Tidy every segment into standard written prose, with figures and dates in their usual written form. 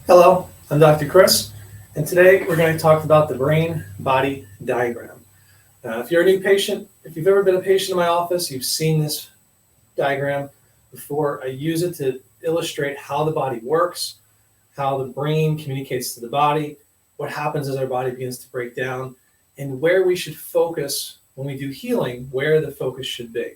Hello, I'm Dr. Chris, and today we're going to talk about the brain-body diagram. If you're a new patient, if you've ever been a patient in my office, you've seen this diagram before. I use it to illustrate how the body works, how the brain communicates to the body, what happens as our body begins to break down, and where we should focus when we do healing, where the focus should be.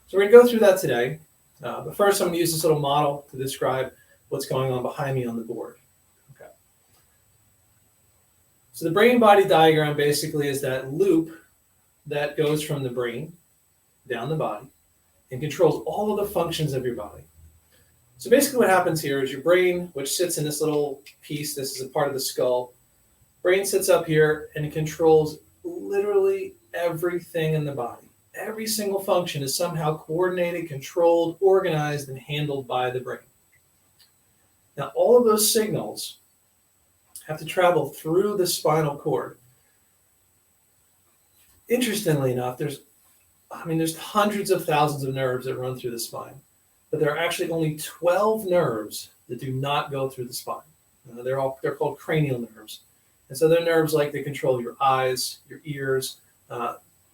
So we're going to go through that today. But first, I'm going to use this little model to describe what's going on behind me on the board. Okay. So the brain-body diagram basically is that loop that goes from the brain down the body and controls all of the functions of your body. So basically what happens here is your brain, which sits in this little piece, this is a part of the skull, brain sits up here and it controls literally everything in the body. Every single function is somehow coordinated, controlled, organized, and handled by the brain. Now, all of those signals have to travel through the spinal cord. Interestingly enough, there's hundreds of thousands of nerves that run through the spine, but there are actually only 12 nerves that do not go through the spine. They're called cranial nerves. And so they're nerves like they control your eyes, your ears,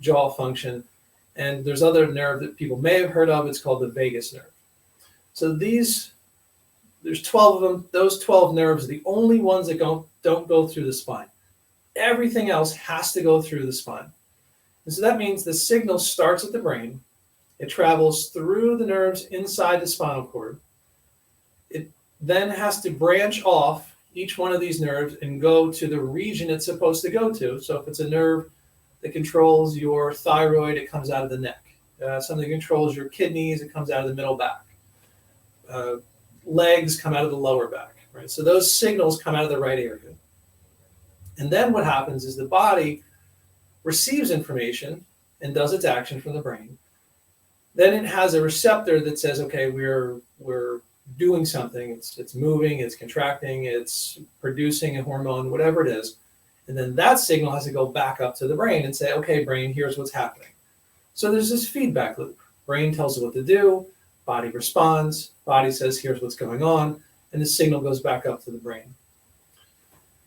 jaw function. And there's other nerve that people may have heard of. It's called the vagus nerve. So there's 12 of them. Those 12 nerves are the only ones that don't go through the spine. Everything else has to go through the spine. And so that means the signal starts at the brain. It travels through the nerves inside the spinal cord. It then has to branch off each one of these nerves and go to the region it's supposed to go to. So if it's a nerve that controls your thyroid, it comes out of the neck. Something that controls your kidneys, it comes out of the middle back. Legs come out of the lower back, right? So those signals come out of the right area. And then what happens is the body receives information and does its action from the brain. Then it has a receptor that says, okay, we're doing something. It's moving, it's contracting, it's producing a hormone, whatever it is. And then that signal has to go back up to the brain and say, okay, brain, here's what's happening. So there's this feedback loop. Brain tells it what to do, body responds, body says, here's what's going on, and the signal goes back up to the brain.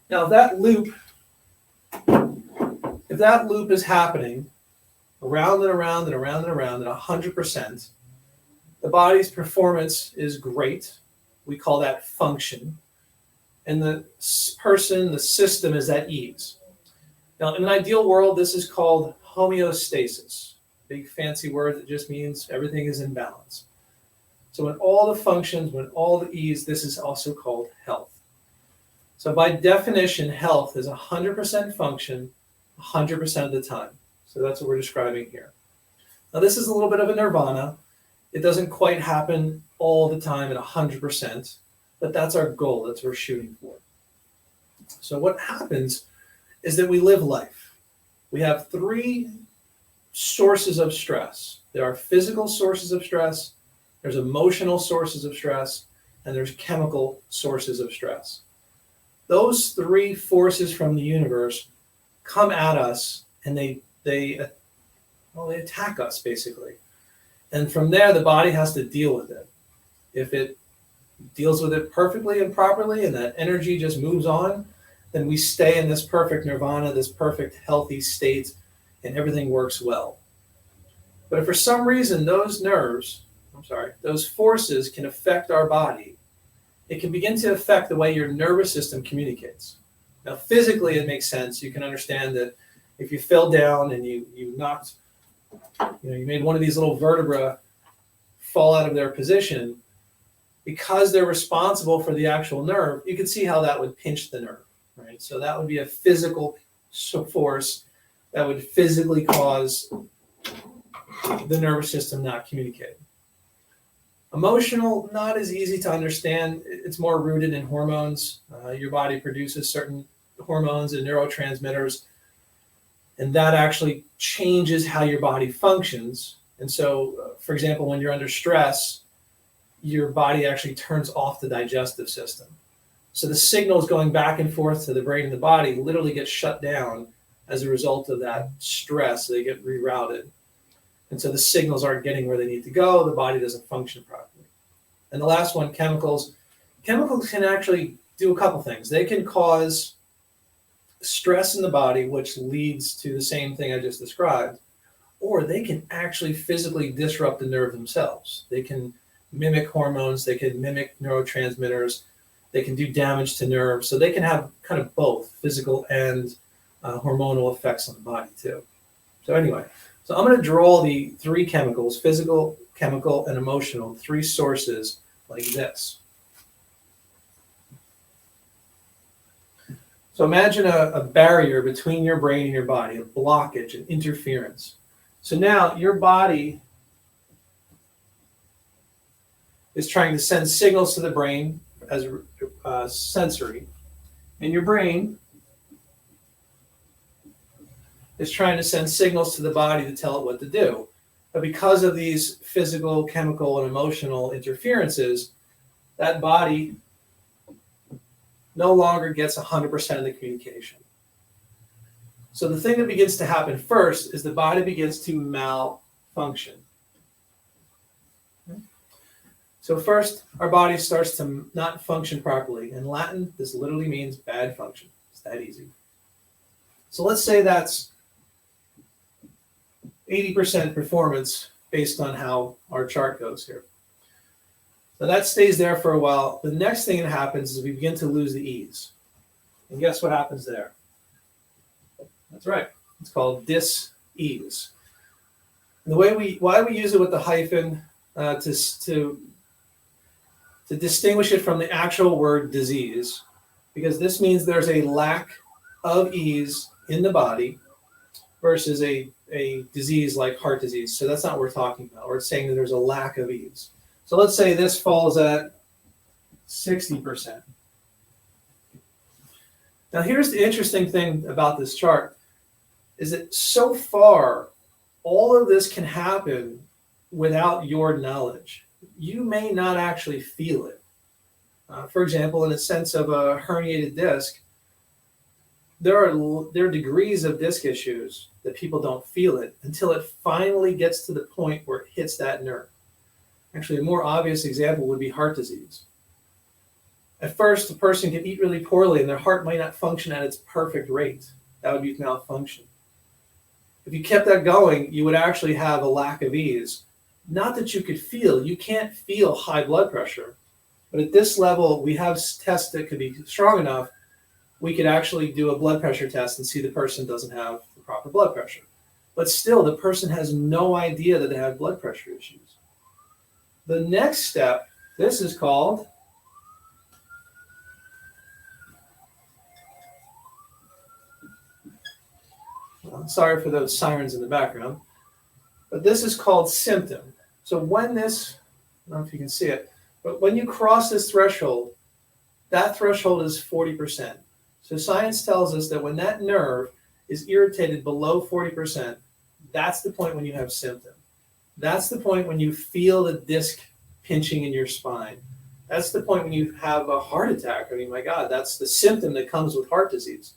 Now, if that loop is happening around and around and around and around at 100%, the body's performance is great. We call that function. And the system is at ease. Now, in an ideal world, this is called homeostasis. Big fancy word that just means everything is in balance. So when all the functions, when all the ease, this is also called health. So by definition, health is 100% function, 100% of the time. So that's what we're describing here. Now, this is a little bit of a nirvana. It doesn't quite happen all the time at 100%. But that's our goal, that's what we're shooting for. So what happens is that we live life. We have three sources of stress. There are physical sources of stress, there's emotional sources of stress, and there's chemical sources of stress. Those three forces from the universe come at us and they attack us, basically. And from there, the body has to deal with it. If it deals with it perfectly and properly, and that energy just moves on, then we stay in this perfect nirvana, this perfect healthy state, and everything works well. But if for some reason those forces can affect our body, it can begin to affect the way your nervous system communicates. Now, physically, it makes sense. You can understand that if you fell down and you made one of these little vertebrae fall out of their position, because they're responsible for the actual nerve, you can see how that would pinch the nerve, right? So that would be a physical force that would physically cause the nervous system not communicating. Emotional, not as easy to understand. It's more rooted in hormones. Your body produces certain hormones and neurotransmitters, and that actually changes how your body functions. And so, for example, when you're under stress, your body actually turns off the digestive system. So the signals going back and forth to the brain and the body literally get shut down as a result of that stress. They get rerouted. And so the signals aren't getting where they need to go. The body doesn't function properly. And the last one, chemicals. Chemicals can actually do a couple things. They can cause stress in the body, which leads to the same thing I just described, or they can actually physically disrupt the nerve themselves. They can mimic hormones, they can mimic neurotransmitters, they can do damage to nerves. So they can have kind of both physical and hormonal effects on the body too. So anyway, so I'm going to draw the three chemicals, physical, chemical, and emotional, three sources like this. So imagine a barrier between your brain and your body, a blockage, an interference. So now your body is trying to send signals to the brain as sensory, and your brain is trying to send signals to the body to tell it what to do. But because of these physical, chemical, and emotional interferences, that body no longer gets 100% of the communication. So the thing that begins to happen first is the body begins to malfunction. So first, our body starts to not function properly. In Latin, this literally means bad function. It's that easy. So let's say that's 80% performance based on how our chart goes here. So that stays there for a while. The next thing that happens is we begin to lose the ease. And guess what happens there? That's right. It's called dis-ease. And why we use it with the hyphen to distinguish it from the actual word disease, because this means there's a lack of ease in the body versus a disease like heart disease. So that's not what we're talking about. We're saying that there's a lack of ease. So let's say this falls at 60%. Now here's the interesting thing about this chart is that so far, all of this can happen without your knowledge. You may not actually feel it. For example, in the sense of a herniated disc, there are degrees of disc issues that people don't feel it until it finally gets to the point where it hits that nerve. Actually, a more obvious example would be heart disease. At first, a person can eat really poorly and their heart might not function at its perfect rate. That would be malfunction. If you kept that going, you would actually have a lack of ease. Not that you you can't feel high blood pressure, but at this level, we have tests that could be strong enough, we could actually do a blood pressure test and see the person doesn't have the proper blood pressure. But still, the person has no idea that they have blood pressure issues. The next step, this is called sorry for those sirens in the background, but this is called symptom. So when this, I don't know if you can see it, but when you cross this threshold, that threshold is 40%. So science tells us that when that nerve is irritated below 40%, that's the point when you have symptom. That's the point when you feel the disc pinching in your spine. That's the point when you have a heart attack. I mean, my God, that's the symptom that comes with heart disease.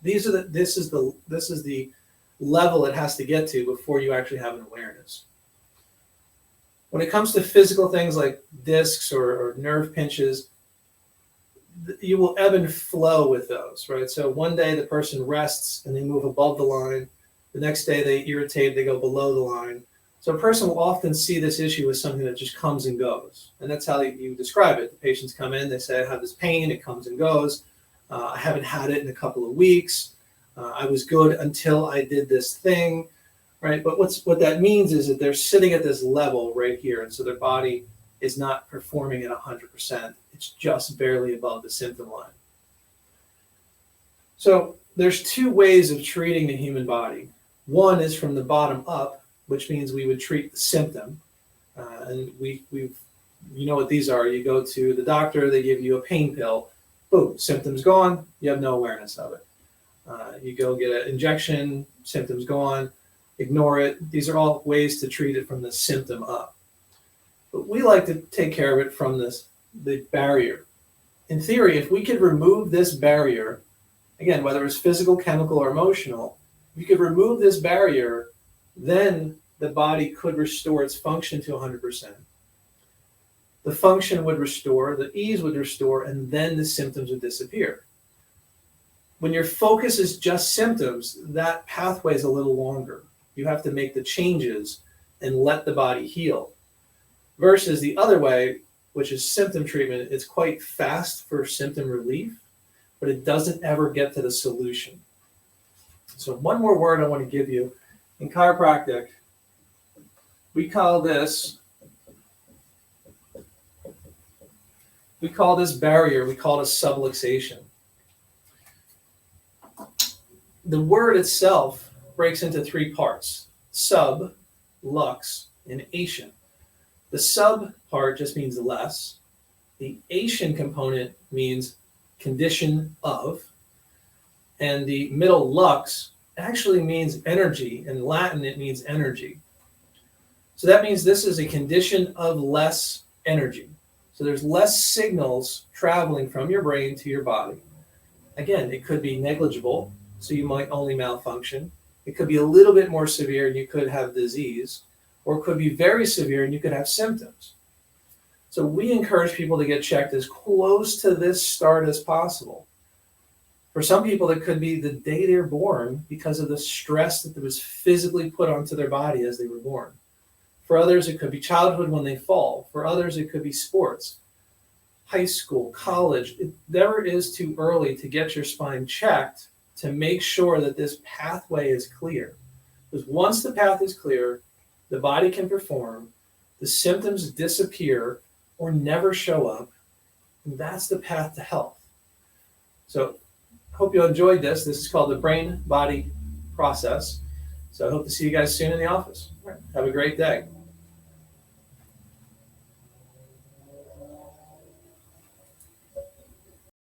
This is the level it has to get to before you actually have an awareness. When it comes to physical things like discs or nerve pinches, you will ebb and flow with those, right? So one day the person rests and they move above the line. The next day they irritate, they go below the line. So a person will often see this issue as something that just comes and goes. And that's how you describe it. The patients come in, they say, I have this pain, it comes and goes. I haven't had it in a couple of weeks. I was good until I did this thing, right? But what that means is that they're sitting at this level right here. And so their body is not performing at 100%. It's just barely above the symptom line. So there's two ways of treating the human body. One is from the bottom up, which means we would treat the symptom. And you know what these are. You go to the doctor, they give you a pain pill. Boom, symptoms gone, you have no awareness of it. You go get an injection, symptoms gone, ignore it. These are all ways to treat it from the symptom up. But we like to take care of it from the barrier. In theory, if we could remove this barrier, again, whether it's physical, chemical, or emotional, if you could remove this barrier, then the body could restore its function to 100%. the function would restore, the ease would restore, and then the symptoms would disappear. When your focus is just symptoms, that pathway is a little longer. You have to make the changes and let the body heal. Versus the other way, which is symptom treatment, it's quite fast for symptom relief, but it doesn't ever get to the solution. So one more word I want to give you. In chiropractic, we call this barrier, we call it a subluxation. The word itself breaks into three parts: sub, lux, and ation. The sub part just means less. The ation component means condition of. And the middle lux actually means energy. In Latin, it means energy. So that means this is a condition of less energy. So there's less signals traveling from your brain to your body. Again, it could be negligible, so you might only malfunction. It could be a little bit more severe and you could have disease, or it could be very severe and you could have symptoms. So we encourage people to get checked as close to this start as possible. For some people, it could be the day they're born because of the stress that was physically put onto their body as they were born. For others, it could be childhood when they fall. For others, it could be sports, high school, college. It never is too early to get your spine checked to make sure that this pathway is clear. Because once the path is clear, the body can perform, the symptoms disappear or never show up, and that's the path to health. So I hope you enjoyed this. This is called the brain-body process. So I hope to see you guys soon in the office. Have a great day.